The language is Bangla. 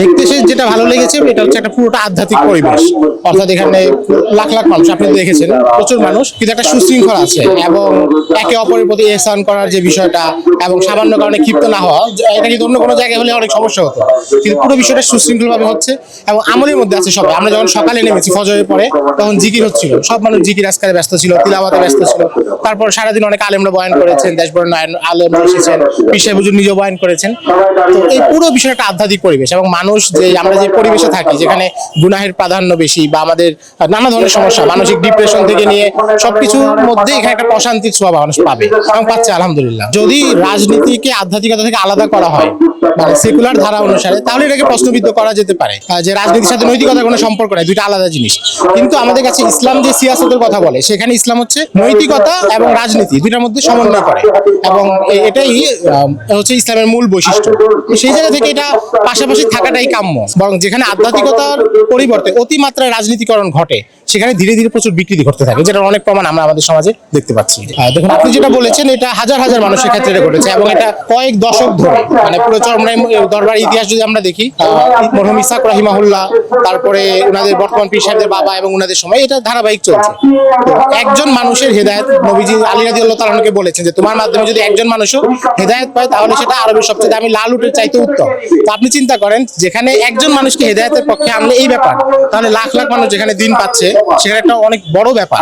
দেখতে এসে যেটা ভালো লেগেছে এটা হচ্ছে একটা পুরোটা আধ্যাত্মিক পরিবেশ। অর্থাৎ এখানে লাখ লাখ মানুষ, আপনি দেখেছেন প্রচুর মানুষ, কিন্তু একটা সুশৃঙ্খলা আছে এবং একে অপরের প্রতি এহসান করার যে বিষয়টা এবং সামান্য কারণে ক্ষিপ্ত না হওয়া, এটা কিন্তু অন্য কোনো জায়গায় হলে অনেক সমস্যা হতো, কিন্তু পুরো বিষয়টা সুশৃঙ্খল ভাবে হচ্ছে এবং আমলের মধ্যে আছে সবাই। আমরা যখন সকালে নেমেছি ফজরের পরে, তখন জিকির হচ্ছিল, সব মানুষ জিকির আজকারে ব্যস্ত ছিল, তিলাওয়াতে ব্যস্ত ছিল। তারপর সারাদিন অনেক আলেমরা বয়ান করেছেন, দেশবরেণ্য আলেমরা এসেছেন, পীর সাহেব হুজুর নিজেও বয়ান করেছেন। তো এই পুরো বিষয়টা আধ্যাত্মিক পরিবেশ এবং মানুষ যে আমরা যে পরিবেশে থাকি, যেখানে গুনাহের প্রাধান্য বেশি বা আমাদের নানা ধরনের সমস্যা, মানসিক ডিপ্রেশন থেকে নিয়ে সবকিছুর মধ্যে এখানে একটা প্রশান্তির ছোঁয়া মানুষ পাবে এবং পাচ্ছে আলহামদুলিল্লাহ। যদি রাজনীতিকে আধ্যাত্মিকতা থেকে আলাদা করা হয়, মানে সেকুলার ধারা অনুসারে, তাহলে এটাকে প্রশ্নবিদ্ধ করা যেতে পারে যে রাজনীতির সাথে নৈতিকতার কোনো সম্পর্ক নাই, দুইটা আলাদা জিনিস। কিন্তু আমাদের কাছে ইসলাম যে সিয়াসতের কথা বলে, সেখানে ইসলাম হচ্ছে নৈতিকতা এবং রাজনীতি দুইটার মধ্যে সমন্বয় করে এবং এটাই হচ্ছে ইসলামের মূল বৈশিষ্ট্য। সেই জায়গা থেকে এটা পাশাপাশি থাকাটাই কাম্য। বরং যেখানে আধ্যাত্মিকতার পরিবর্তে অতিমাত্রায় রাজনীতিকরণ ঘটে, সেখানে ধীরে ধীরে প্রচুর বিকৃতি ঘটতে থাকে, যেটা অনেক প্রমাণ আমরা আমাদের সমাজে দেখতে পাচ্ছি। দেখুন, আপনি যেটা বলেছেন এটা হাজার হাজার মানুষের ক্ষেত্রে এটা ঘটেছে এবং এটা কয়েক দশক ধরে, মানে পুরো চরমনাই দরবার ইতিহাস যদি আমরা দেখি, মরহুম ইসহাক রাহিমাহুল্লাহ, তারপরে উনাদের বর্তমান পীর সাহেবদের বাবা এবং উনাদের সময় এটা ধারাবাহিক চলছে। তো একজন মানুষের হেদায়েত, নবীজি আলী রাদিয়াল্লাহু তাআলা আনহুকে বলেছেন যে তোমার মাধ্যমে যদি একজন মানুষও হেদায়েত পায়, তাহলে সেটা আরবের সবচেয়ে দামি লাল উটের চাইতে উত্তম। তো আপনি চিন্তা করেন, যেখানে একজন মানুষকে হেদায়েতের পক্ষে আনলে এই ব্যাপার, তাহলে লাখ লাখ মানুষ যেখানে দিন পাচ্ছে, সেখানে একটা অনেক বড় ব্যাপার।